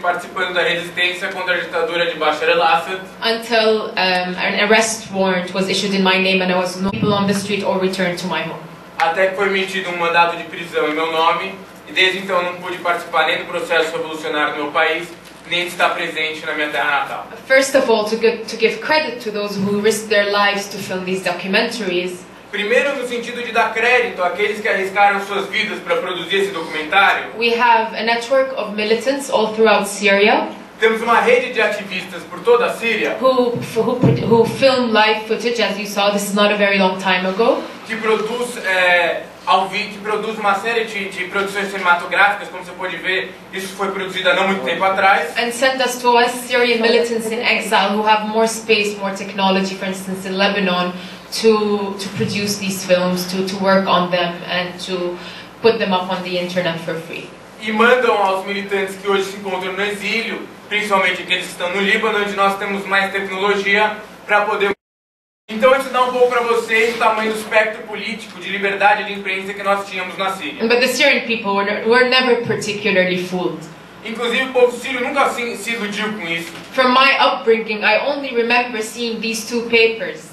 participando da resistência contra a ditadura de Bashar al-Assad. Until an arrest warrant was issued in my name and I was no people on the street or returned to my home. Até que foi emitido um mandado de prisão em meu nome, e desde então não pude participar nem do processo revolucionário no meu país, nem de estar presente na minha terra natal. First of all, to give credit to those who risked their lives to film these documentaries. Primeiro, no sentido de dar crédito àqueles que arriscaram suas vidas para produzir esse documentário. We have a network of militants all throughout Syria. Temos uma rede de ativistas por toda a Síria who film live footage, as you saw. This is not a very long time ago. que produz uma série de produções cinematográficas, como você pode ver, isso foi produzido há não muito tempo atrás. And sent us to us Syrian militants in exile who have more space, more technology, for instance in Lebanon, to produce these films, to work on them and to put them up on the internet for free. E mandam aos militantes que hoje se encontram no exílio, principalmente aqueles que estão no Líbano, onde nós temos mais tecnologia para poder... Então isso dá um pouco para vocês o tamanho do espectro político de liberdade de imprensa que nós tínhamos na Síria. But the Syrian people were never particularly fooled. Inclusive o povo sírio nunca se iludiu com isso. From my upbringing, I only remember seeing these two papers.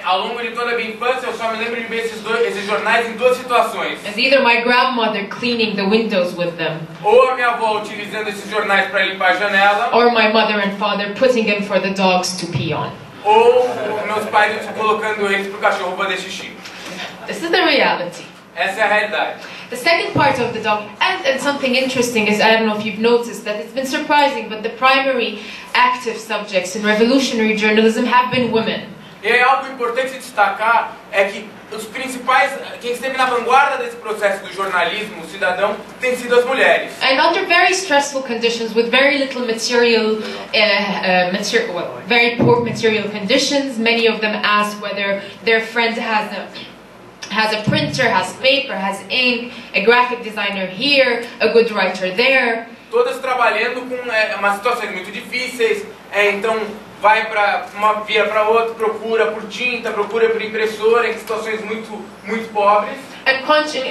Ao longo de toda a minha infância, eu só me lembro de ver esses jornais em duas situações. As either my grandmother cleaning the windows with them, Ou a minha avó utilizando esses jornais para limpar a janela, or my mother and father putting them for the dogs to pee on. ou meus pais colocando eles para o cachorro fazer xixi. This is the reality. Essa é a realidade. The second part of the doc, and something interesting is, I don't know if you've noticed that it's been surprising, but the primary active subjects in revolutionary journalism have been women. E aí algo importante de destacar é que os principais, quem esteve na vanguarda desse processo do jornalismo cidadão, tem sido as mulheres. And under very stressful conditions, with very little material, very poor material conditions, many of them ask whether their friend has a printer, has paper, has ink, a graphic designer here, a good writer there. Todas trabalhando com umas situações muito difíceis, então vai para vira para outra, procura por tinta, procura por impressora, em situações muito pobres. And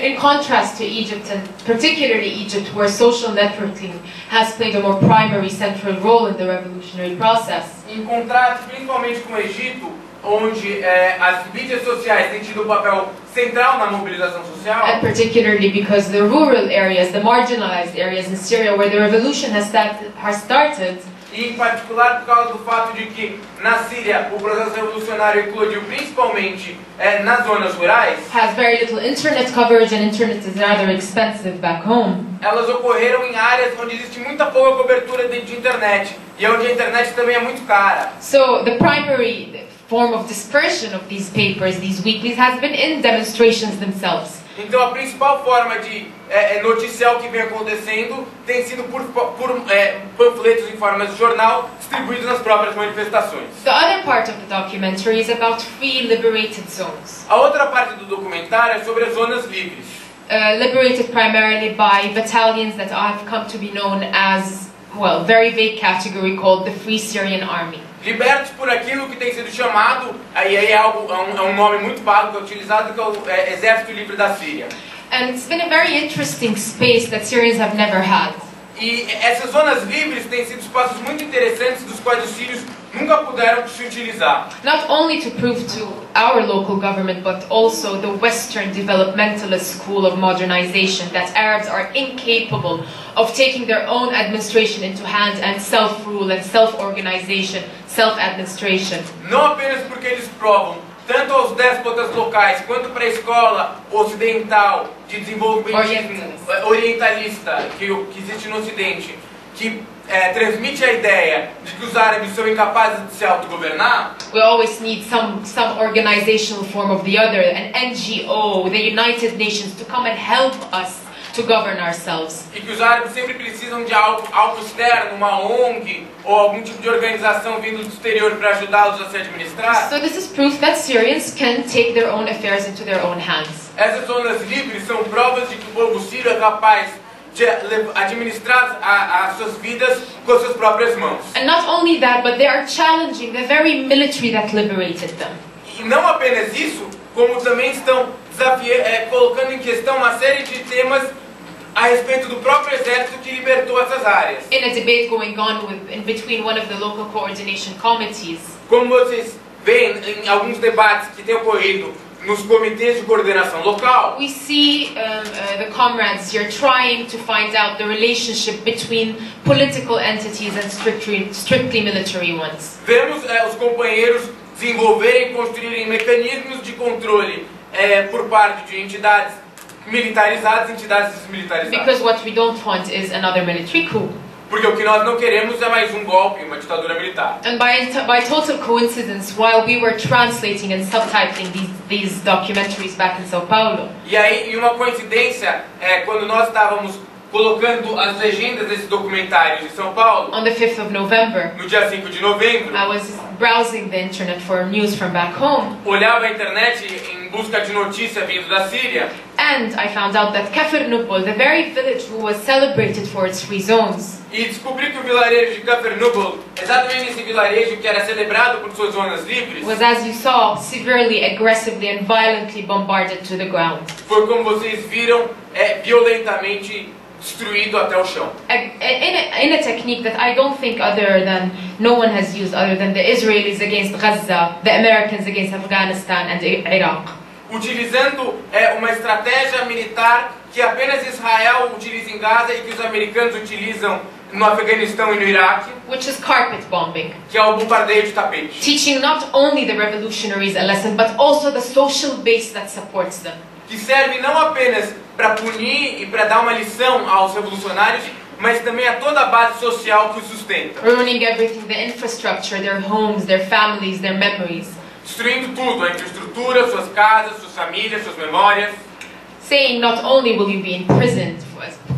in contrast to Egypt, and particularly Egypt, where social networking has played a more primary central role in the revolutionary process. Em contraste principalmente com o Egito, onde as mídias sociais têm tido um papel central na mobilização social. And particularly because the rural areas, the marginalized areas in Syria where the revolution has started, E em particular por causa do fato de que na Síria o processo revolucionário eclodiu principalmente nas zonas rurais. Has very little internet coverage and internet is rather expensive back home. Elas ocorreram em áreas onde existe muita pouca cobertura de internet e onde a internet também é muito cara. So the primary form of dispersion of these papers, these weeklies, has been in demonstrations themselves. Então a principal forma de noticiar o que vem acontecendo tem sido por panfletos em forma de jornal distribuídos nas próprias manifestações. The other part of the documentary is about free liberated zones. A outra parte do documentário é sobre as zonas livres. Liberated primarily by battalions that have come to be known as, well, very vague category called the Free Syrian Army. Libertos por aquilo que tem sido chamado, aí é um nome muito vago que é utilizado, que é o Exército Livre da Síria. And it's been a very interesting space that Syrians have never had. E essas zonas livres têm sido espaços muito interessantes dos quais os sírios nunca puderam se utilizar. Not only to prove to our local government, but also the Western developmentalist school of modernization that Arabs are incapable of taking their own administration into hand and self-rule and self-organization, self-administration. Não apenas porque eles provam, tanto aos déspotas locais quanto para a escola ocidental de desenvolvimento orientalista que existe no Ocidente, que transmite a ideia de que os árabes são incapazes de se autogovernar. We always need some organizational form of the other, an NGO, the United Nations, to come and help us to govern ourselves. E que os árabes sempre precisam de algo externo, uma ONG ou algum tipo de organização vindo do exterior para ajudá-los a se administrar. So this is proof that Syrians can take their own affairs into their own hands. Essas zonas livres são provas de que o povo sírio é capaz de administrar as suas vidas com suas próprias mãos. And not only that, but they are challenging the very military that liberated them. E não apenas isso, como também estão colocando em questão uma série de temas a respeito do próprio exército que libertou essas áreas. In a debate going on in between one of the local coordination committees. Como vocês veem em alguns debates que têm ocorrido nos comitês de coordenação local, we see the comrades here trying to find out the relationship between political entities and strictly military ones. Vemos os companheiros desenvolverem e construírem mecanismos de controle por parte de entidades militarizadas e entidades desmilitarizadas. Because what we don't want is another military coup. Porque o que nós não queremos é mais um golpe, uma ditadura militar. And by total coincidence, while we were translating and subtitling these documentaries back in São Paulo, E aí, em uma coincidência, quando nós estávamos colocando as legendas desses documentários em São Paulo, on the 5th of November, no dia 5 de novembro, I was browsing the internet for news from back home, olhava a internet em busca de notícia vindo da Síria, and I found out that Kafirnupol, the very village who was celebrated for its free zones, e descobri que o vilarejo de Kafirnupol, exatamente esse vilarejo que era celebrado por suas zonas livres, was, as you saw, severely, aggressively and violently bombarded to the ground. foi como vocês viram, violentamente destruído até o chão. In a technique that I don't think no one has used other than the Israelis against Gaza, the Americans against Afghanistan and Iraq. Utilizando uma estratégia militar que apenas Israel utiliza em Gaza e que os americanos utilizam no Afeganistão e no Iraque, which is carpet bombing, que é o bombardeio de tapete. Teaching not only the revolutionaries a lesson, but also the social base that supports them. Que serve não apenas para punir e para dar uma lição aos revolucionários, mas também a toda a base social que os sustenta. Ruining everything, the infrastructure, their homes, their families, their memories. Destruindo tudo, a infraestrutura, suas casas, suas famílias, suas memórias. Saying not only will you be imprisoned,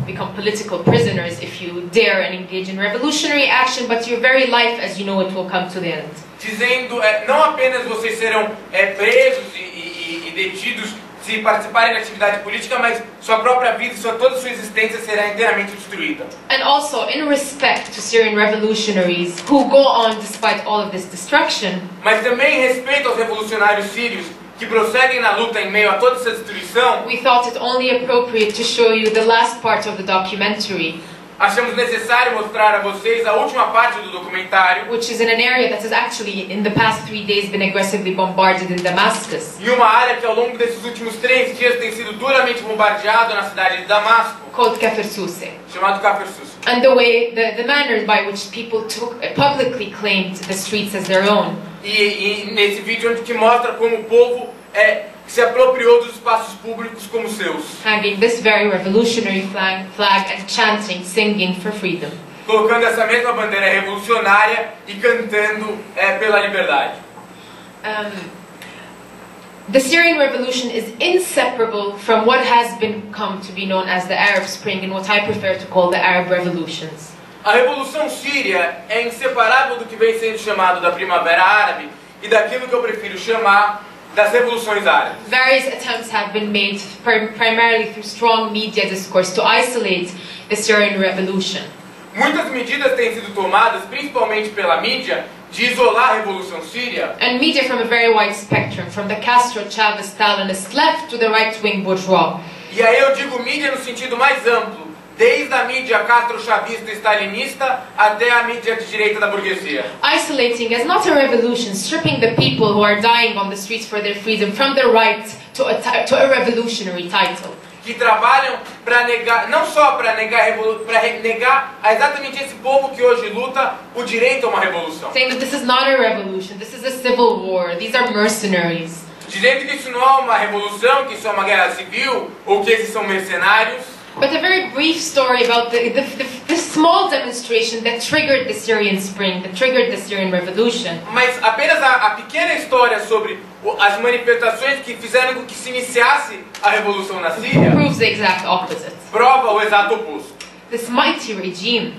become political prisoners if you dare and engage in revolutionary action, but your very life as you know it will come to the end. Dizendo, não apenas vocês serão presos e detidos se participarem da atividade política, mas sua própria vida, toda sua existência será inteiramente destruída. And also, in respect to Syrian revolutionaries who go on despite all of this destruction, mas também em respeito aos revolucionários sírios que prosseguem na luta em meio a toda essa destruição, we thought it only appropriate to show you the last part of the documentary. Achamos necessário mostrar a vocês a última parte do documentário, which is in an area that has actually, in the past 3 days, been aggressively bombarded in Damascus. Em uma área que ao longo desses últimos 3 dias tem sido duramente bombardeado na cidade de Damasco, called Kafir Souseh. Chamado Kafir Souseh. And the manner by which people publicly claimed the streets as their own. E nesse vídeo onde que mostra como o povo se apropriou dos espaços públicos como seus. Hanging this very revolutionary flag and chanting, singing for freedom. Colocando essa mesma bandeira revolucionária e cantando pela liberdade. The Syrian revolution is inseparable from what has come to be known as the Arab Spring and what I prefer to call the Arab revolutions. A Revolução Síria é inseparável do que vem sendo chamado da Primavera Árabe e daquilo que eu prefiro chamar das revoluções árabes. Various attempts have been made, primarily through strong media discourse, to isolate the Syrian revolution. Muitas medidas têm sido tomadas, principalmente pela mídia, de isolar a Revolução Síria. And media from a very wide spectrum, from the Castro, Chavez, Stalinist left to the right-wing bourgeois. E aí eu digo mídia no sentido mais amplo, desde a mídia castro-chavista e stalinista até a mídia de direita da burguesia. Isolating as not a revolution, stripping the people who are dying on the streets for their freedom from the right to a revolutionary title. Que trabalham para negar, não só para negar a exatamente esse povo que hoje luta o direito a uma revolução. Saying that this is not a revolution, this is a civil war, these are mercenaries. Dizendo que isso não é uma revolução, que isso é uma guerra civil, ou que esses são mercenários. But a very brief story about the small demonstration that triggered the Syrian Spring, that triggered the Syrian Revolution. Mas apenas a pequena história sobre as manifestações que fizeram com que se iniciasse a revolução na Síria proves the exact opposite. Prova o exato oposto. This mighty regime,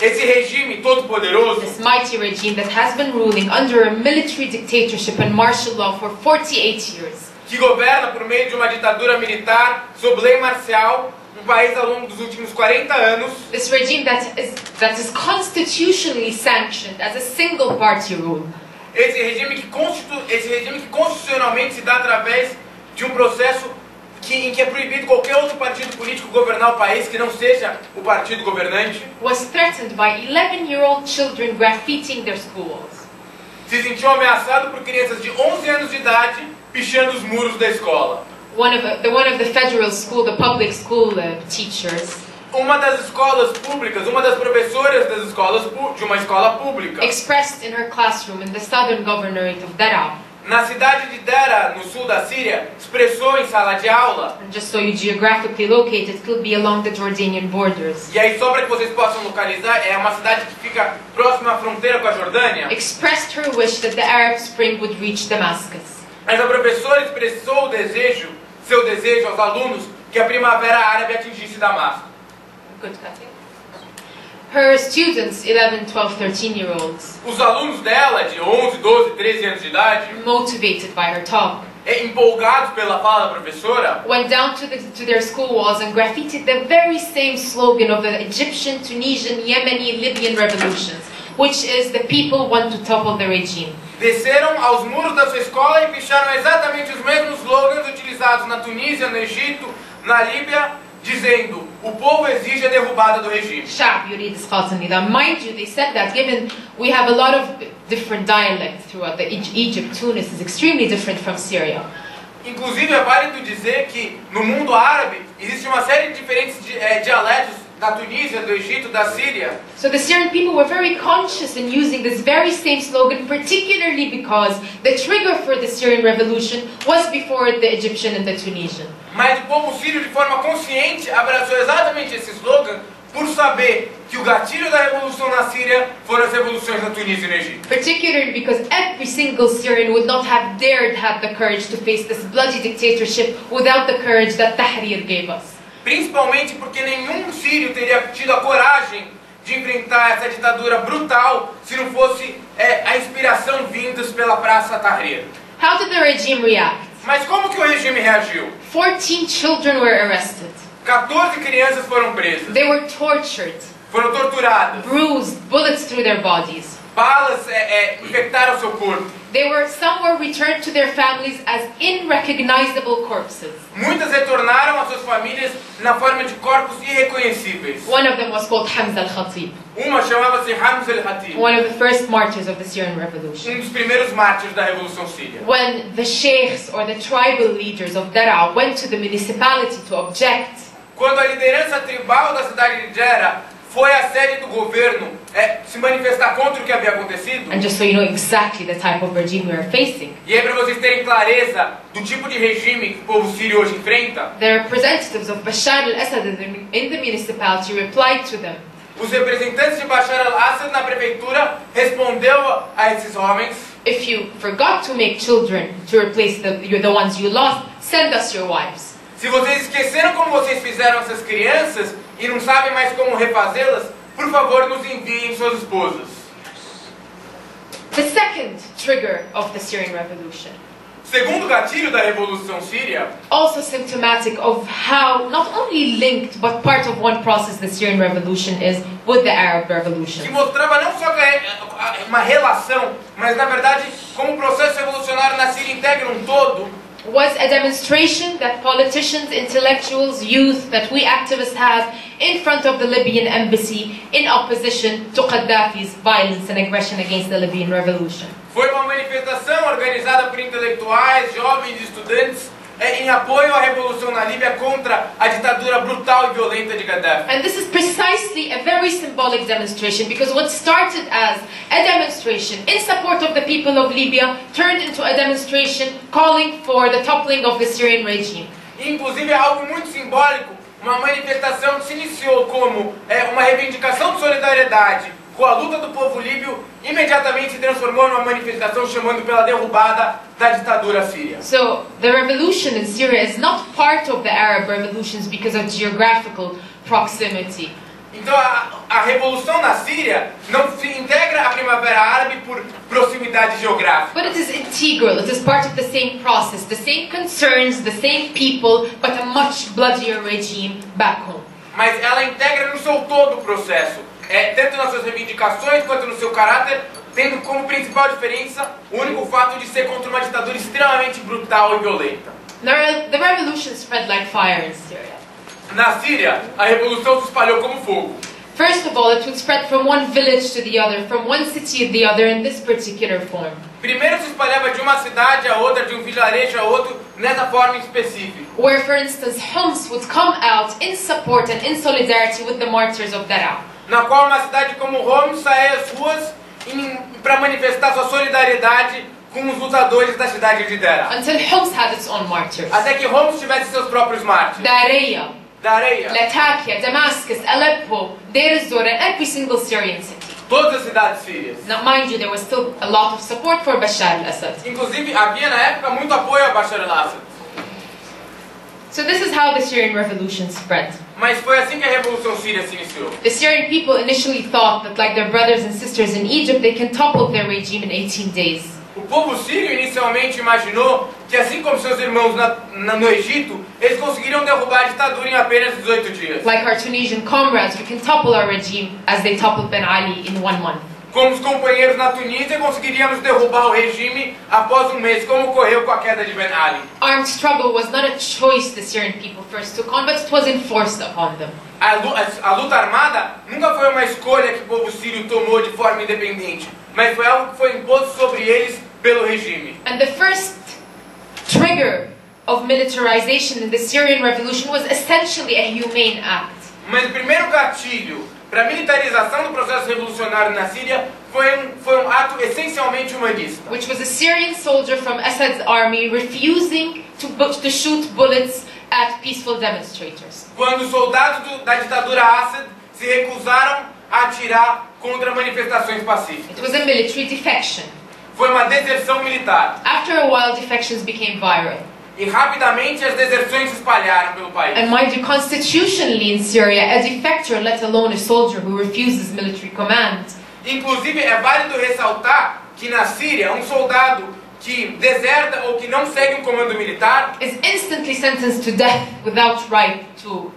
esse regime todo-poderoso, this mighty regime that has been ruling under a military dictatorship and martial law for 48 years, que governa por meio de uma ditadura militar sob lei marcial um país ao longo dos últimos 40 anos. This regime that is constitutionally sanctioned as a single party rule. Esse regime que constitucionalmente se dá através de um processo em que é proibido qualquer outro partido político governar o país que não seja o partido governante, was threatened by 11-year-old children graffitiing their schools. Se sentiu ameaçado por crianças de 11 anos de idade pichando os muros da escola. One of the federal school, the public school teachers, Uma das escolas públicas, uma das professoras das escolas de uma escola pública, expressed in her classroom in the southern governorate of Daraa. na cidade de Dera, no sul da Síria, expressou em sala de aula. And just so you geographically locate, it could be along the Jordanian borders. E aí, só para que vocês possam localizar, é uma cidade que fica próxima à fronteira com a Jordânia. Expressed her wish that the Arab Spring would reach Damascus. Essa professora expressou seu desejo aos alunos que a primavera árabe atingisse Damasco. Good cutting. Her students, 11, 12, 13-year-olds, Os alunos dela, de 11, 12, 13 anos de idade, motivated by her talk, empolgados pela fala da professora, went down to their school walls and graffitied the very same slogan of the Egyptian, Tunisian, Yemeni, Libyan revolutions, which is the people want to topple the regime. desceram aos muros da sua escola e picharam exatamente os mesmos slogans utilizados na Tunísia, no Egito, na Líbia, dizendo: o povo exige a derrubada do regime. Sha'b yurid isqat an-nizam. Mind you, they said that given we have a lot of different dialects throughout Egypt, Tunis is extremely different from Syria. Inclusive é válido dizer que no mundo árabe existe uma série de diferentes dialetos da Tunísia, do Egito, da Síria. So the Syrian people were very conscious in using this very same slogan, particularly because the trigger for the Syrian revolution was before the Egyptian and the Tunisian. Mas o povo sírio, de forma consciente, abraçou exatamente esse slogan por saber que o gatilho da revolução na Síria foram as revoluções na Tunísia e no Egito. Particularly because every single Syrian would not have dared have the courage to face this bloody dictatorship without the courage that Tahrir gave us. Principalmente porque nenhum sírio teria tido a coragem de enfrentar essa ditadura brutal se não fosse a inspiração vindas pela Praça Tahrir. How did the regime react? Mas como que o regime reagiu? 14 children were arrested. 14 crianças foram presas, They were tortured, foram torturadas, bruised, bullets through their bodies. balas infectaram seu corpo. Some were returned to their families as unrecognizable corpses. Muitas retornaram às suas famílias na forma de corpos irreconhecíveis. One of them was called Hamza al-Khatib, Uma chamava-se Hamza al-Hatib, one of the first martyrs of the Syrian revolution. dos primeiros mártires da Revolução Síria. When the sheikhs or the tribal leaders of Daraa went to the municipality to object, Quando a liderança tribal da cidade de Dera foi à sede do governo se manifestar contra o que havia acontecido, and just so you know exactly the type of regime we are facing, e aí para vocês terem clareza do tipo de regime que o povo sírio hoje enfrenta, the representatives of Bashar al-Assad in the municipality replied to them, os representantes de Bashar al-Assad na prefeitura respondeu a esses homens: if you forgot to make children to replace the ones you lost, send us your wives. se vocês esqueceram como vocês fizeram essas crianças e não sabem mais como refazê-las, por favor nos enviem suas esposas. The second trigger of the Syrian revolution, Segundo gatilho da Revolução Síria, also symptomatic of how not only linked but part of one process the Syrian revolution is with the Arab revolution. que mostrava não só uma relação, mas na verdade como o processo revolucionário na Síria integra um todo, Was a demonstration that politicians, intellectuals, youth, that we activists have in front of the Libyan embassy in opposition to Gaddafi's violence and aggression against the Libyan revolution. Foi uma manifestação organizada por intelectuais, jovens e estudantes em apoio à revolução na Líbia contra a ditadura brutal e violenta de Gaddafi. And this is precisely a very symbolic demonstration, because what started as a demonstration in support of the people of Libya turned into a demonstration calling for the toppling of the Syrian regime. Inclusive é algo muito simbólico, uma manifestação que se iniciou como uma reivindicação de solidariedade com a luta do povo líbio, imediatamente se transformou numa manifestação chamando pela derrubada da ditadura síria. So the revolution in Syria is not part of the Arab revolutions because of geographical proximity. Então a revolução na Síria não se integra à Primavera Árabe por proximidade geográfica. But it is integral, it is part of the same process, the same concerns, the same people, but a much bloodier regime back home. Mas ela integra no seu todo o processo, tanto nas suas reivindicações quanto no seu caráter, tendo como principal diferença o único fato de ser contra uma ditadura extremamente brutal e violenta. The revolution spread like fire in Syria. Na Síria, a revolução se espalhou como fogo. First of all, it would spread from one village to the other, from one city to the other in this particular form. Primeiro se espalhava de uma cidade a outra, de um vilarejo a outro, nessa forma específica. Where, for instance, Homs would come out in support and in solidarity with the martyrs of Daraa. Na qual uma cidade como Homs saía às ruas para manifestar sua solidariedade com os lutadores da cidade de Daraa. Until Homs had its own martyrs. Até que Homs tivesse seus próprios mártires. Daraa, Latakia, Damascus, Aleppo, Deir ez-Zor, and every single Syrian city. Todas as cidades sírias. Now, mind you, there was still a lot of support for Bashar al-Assad. Inclusive, havia na época muito apoio a Bashar al-Assad. So this is how the Syrian revolution spread. Mas foi assim que a revolução síria se iniciou. The Syrian people initially thought that, like their brothers and sisters in Egypt, they can topple their regime in 18 days. O povo sírio inicialmente imaginou que, assim como seus irmãos no Egito, eles conseguiriam derrubar a ditadura em apenas 18 dias. Like our Tunisian comrades, we can topple our regime as they toppled Ben Ali in 1 month. Como os companheiros na Tunísia, conseguiríamos derrubar o regime após mês, como ocorreu com a queda de Ben Ali. Armed struggle was not a choice the Syrian people first took on, but it was enforced upon them. A luta armada nunca foi uma escolha que o povo sírio tomou de forma independente, mas foi algo que foi imposto sobre eles pelo regime. And the first trigger of militarization in the Syrian revolution was essentially a humane act. Mas o primeiro gatilho para a militarização do processo revolucionário na Síria foi um ato essencialmente humanista. Which was a Syrian soldier from Assad's army refusing to shoot bullets at peaceful demonstrators. Quando os soldados da ditadura Assad se recusaram a atirar contra manifestações pacíficas. It was a military defection. Foi uma deserção militar. After a while, defections became viral. E rapidamente as deserções se espalharam pelo país. And mind you, constitutionally in Syria, a defector, let alone a soldier who refuses military command, inclusive é válido ressaltar que na Síria um soldado que deserta ou que não segue um comando militar is instantly sentenced to death without right to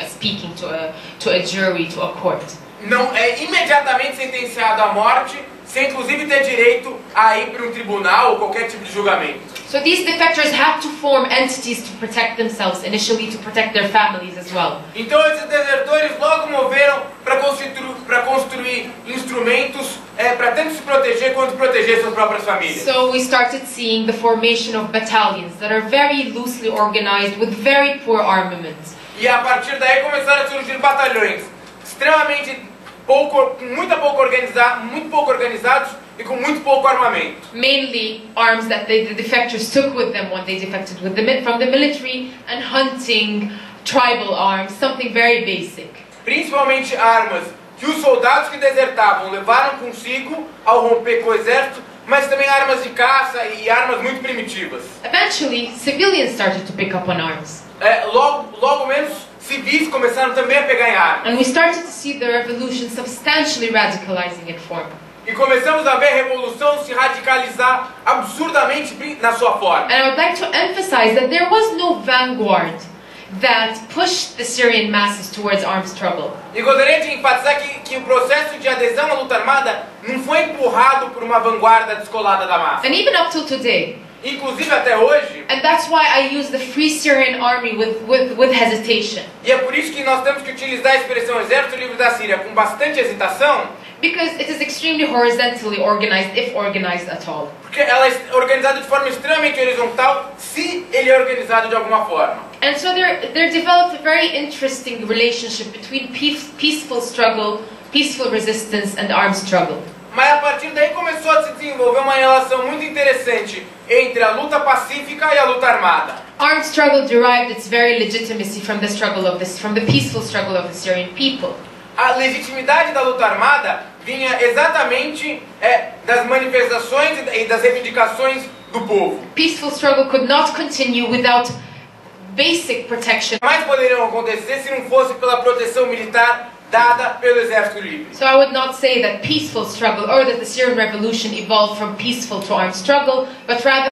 speaking to a jury, to a court. Não é imediatamente sentenciado à morte, sem inclusive ter direito a ir para um tribunal ou qualquer tipo de julgamento. So these defectors had to form entities to protect themselves, initially to protect their families as well. Então esses desertores logo moveram para construir instrumentos para tanto se proteger quanto proteger suas próprias famílias. So we started seeing the formation of battalions that are very loosely organized with very poor armaments. E a partir daí começaram a surgir batalhões extremamente muito pouco organizados e com muito pouco armamento. Mainly arms that the defectors took with them when they defected from the military, and hunting, tribal arms, something very basic. Principalmente armas que os soldados que desertavam levaram consigo ao romper com o exército, mas também armas de caça e armas muito primitivas. Eventually, civilians started to pick up on arms. Logo menos civis começaram também a pegar em armas. And we started to see the revolution substantially radicalizing in form. E começamos a ver a revolução se radicalizar absurdamente na sua forma. And I would like to emphasize that there was no vanguard that pushed the Syrian masses towards armed struggle. E gostaria de enfatizar que o processo de adesão à luta armada não foi empurrado por uma vanguarda descolada da massa. And even up till today. Inclusive até hoje. And that's why I use the Free Syrian Army with hesitation. E é por isso que nós temos que utilizar a expressão Exército Livre da Síria com bastante hesitação. Because it is extremely horizontally organized, if organized at all. Porque ela é organizada de forma extremamente horizontal, se ele é organizado de alguma forma. And so there developed a very interesting relationship between peaceful struggle, peaceful resistance, and armed struggle. Mas a partir daí começou a se desenvolver uma relação muito interessante entre a luta pacífica e a luta armada. Armed struggle derived its very legitimacy from the peaceful struggle of the Syrian people. A legitimidade da luta armada vinha exatamente das manifestações e das reivindicações do povo. Peaceful struggle could not continue without basic protection. Jamais poderiam acontecer se não fosse pela proteção militar dada pelo Exército Livre. So I would not say that peaceful struggle or that the Syrian revolution evolved from peaceful to armed struggle, but rather